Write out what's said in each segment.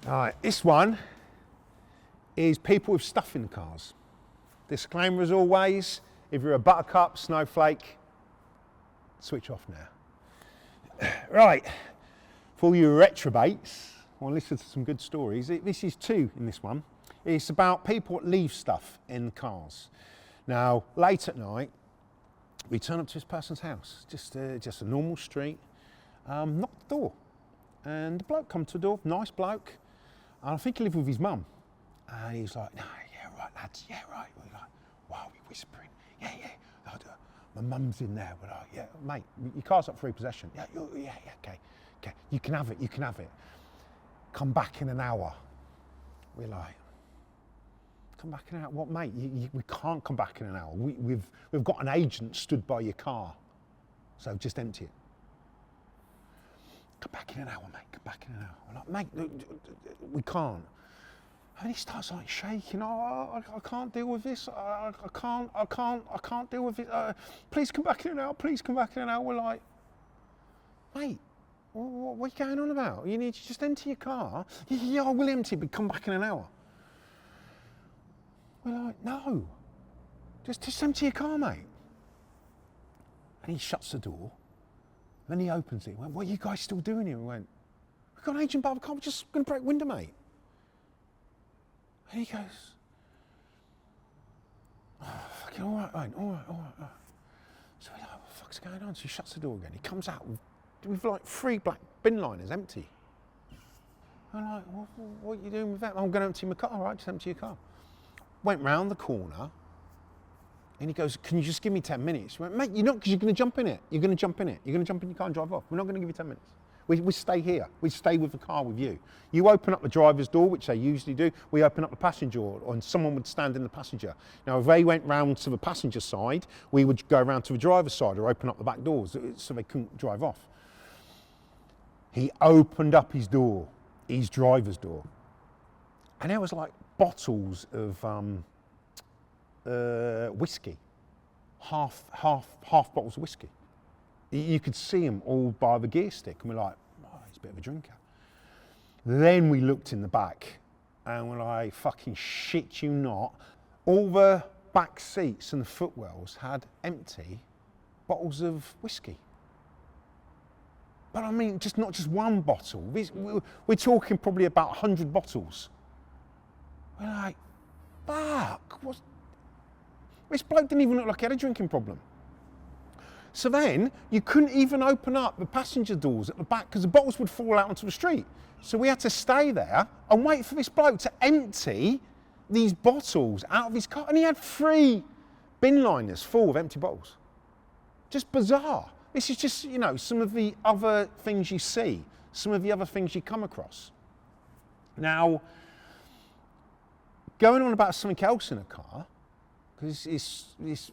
All right, this one is people with stuff in the cars. Disclaimer as always, if you're a buttercup, snowflake, switch off now. Right, for all you retrobates, well, listen to some good stories. This is two in this one. It's about people that leave stuff in cars. Now, late at night, we turn up to this person's house, just a normal street, knocked the door. And the bloke come to the door, nice bloke, and I think he lived with his mum. And he's like, no, yeah, right, lads, yeah, right. We're like, wow, we're whispering, yeah. My mum's in there. We're like, yeah, mate, your car's up for repossession. Yeah, okay, you can have it. Come back in an hour. We're like, come back in an hour? What, mate? We can't come back in an hour. We've got an agent stood by your car, so just empty it. Come back in an hour, mate. Come back in an hour. I'm like, mate, we can't. And he starts like shaking. Oh, I can't deal with this. I can't deal with it. Please come back in an hour. Please come back in an hour. We're like, mate, what are you going on about? You need to just empty your car. Yeah, I will empty it, but come back in an hour. We're like, no, just empty your car, mate. And he shuts the door. Then he opens it. He went, what are you guys still doing here? We went, we've got an agent by the car. We're just going to break the window, mate. And he goes, oh, fucking all right. So we're like, what the fuck's going on? So he shuts the door again. He comes out with like 3 black bin liners empty. I'm like, what are you doing with that? I'm going to empty my car. All right, just empty your car. Went round the corner. And he goes, can you just give me 10 minutes? We went, mate, you're not, because you're going to jump in it. You're going to jump in your car and drive off. We're not going to give you 10 minutes. We stay here. We stay with the car with you. You open up the driver's door, which they usually do. We open up the passenger door, and someone would stand in the passenger. Now, if they went round to the passenger side, we would go round to the driver's side or open up the back doors so they couldn't drive off. He opened up his door, his driver's door, and there was like bottles of whiskey, half bottles of whiskey. You could see them all by the gear stick, and we're like, oh, he's a bit of a drinker. Then we looked in the back, and we're like, fucking shit you not. All the back seats and the footwells had empty bottles of whiskey. But I mean, not just one bottle. We're talking probably about 100 bottles. We're like, fuck, this bloke didn't even look like he had a drinking problem. So then, you couldn't even open up the passenger doors at the back because the bottles would fall out onto the street. So we had to stay there and wait for this bloke to empty these bottles out of his car. And he had 3 bin liners full of empty bottles. Just bizarre. This is just, some of the other things you see, some of the other things you come across. Now, going on about something else in a car, because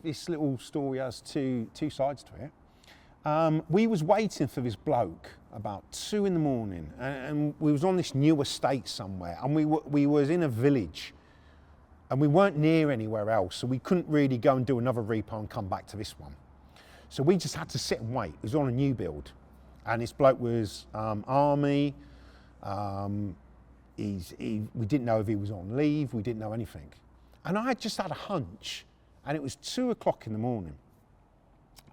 this little story has two sides to it. We was waiting for this bloke about 2 in the morning, and we was on this new estate somewhere, and we was in a village, and we weren't near anywhere else, so we couldn't really go and do another repo and come back to this one. So we just had to sit and wait. It was on a new build, and this bloke was army. We didn't know if he was on leave. We didn't know anything. And I had just had a hunch, and it was 2 o'clock in the morning.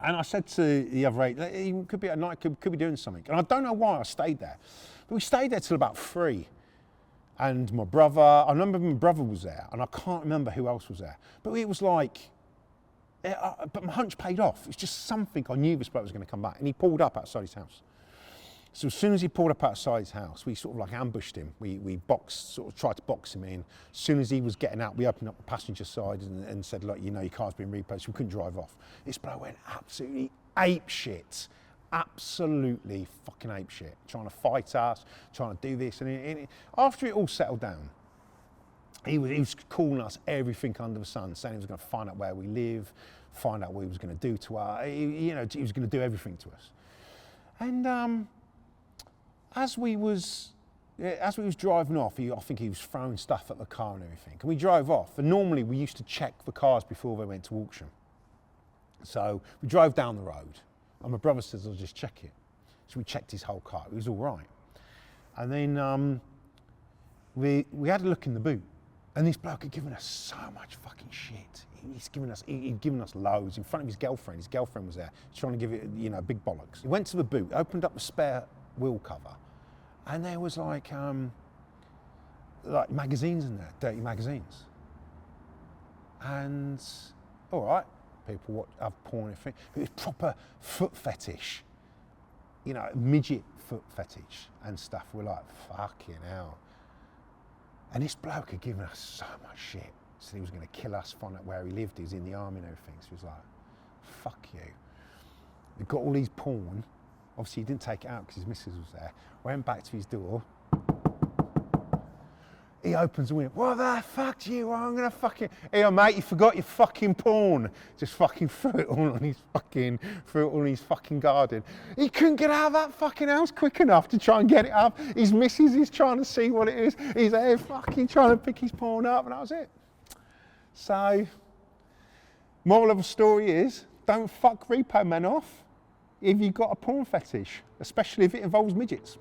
And I said to the other 8, he could be at night, could be doing something. And I don't know why I stayed there. But we stayed there till about 3. And my brother, I remember my brother was there, and I can't remember who else was there. But it was like, but my hunch paid off. It's just something, I knew this bloke was going to come back. And he pulled up outside his house. So as soon as he pulled up outside his house, we sort of like ambushed him. We tried to box him in. As soon as he was getting out, we opened up the passenger side and said, look, your car's been repoed, we couldn't drive off. This bloke went absolutely ape shit. Absolutely fucking ape shit. Trying to fight us, trying to do this. And after it all settled down, he was calling us everything under the sun, saying he was going to find out where we live, find out what he was going to do to us. He was going to do everything to us. And as we was driving off, I think he was throwing stuff at the car and everything. And we drove off, and normally we used to check the cars before they went to auction. So we drove down the road, and my brother says, I'll just check it. So we checked his whole car, it was all right. And then we had a look in the boot, and this bloke had given us so much fucking shit. He'd given us loads in front of his girlfriend. His girlfriend was there, trying to give it, big bollocks. He went to the boot, opened up the spare wheel cover, and there was like magazines in there, dirty magazines. And all right, people have porn. It was proper foot fetish, midget foot fetish and stuff. We're like, fucking hell. And this bloke had given us so much shit. Said he was going to kill us, find out where he lived. He was in the army and everything. So he was like, fuck you. We got all these porn. Obviously, he didn't take it out because his missus was there. Went back to his door. He opens the window. What the fuck do you want? I'm going to fucking... Here, mate, you forgot your fucking porn. Just fucking threw it all on his fucking garden. He couldn't get out of that fucking house quick enough to try and get it up. His missus is trying to see what it is. He's there fucking trying to pick his porn up, and that was it. So, moral of the story is, don't fuck Repo Man off if you've got a porn fetish, especially if it involves midgets.